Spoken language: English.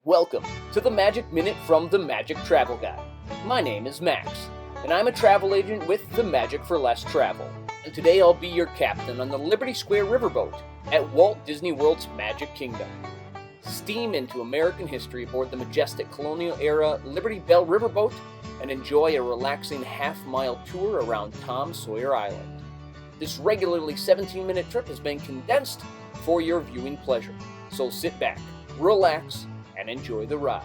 Welcome to the Magic Minute from the Magic Travel Guide. My name is Max, and I'm a travel agent with the Magic for Less Travel. And today I'll be your captain on the Liberty Square Riverboat at Walt Disney World's Magic Kingdom. Steam into American history aboard the majestic Colonial-era Liberty Belle Riverboat and enjoy a relaxing half-mile tour around Tom Sawyer Island. This regularly 17-minute trip has been condensed for your viewing pleasure, so sit back, relax, and enjoy the ride.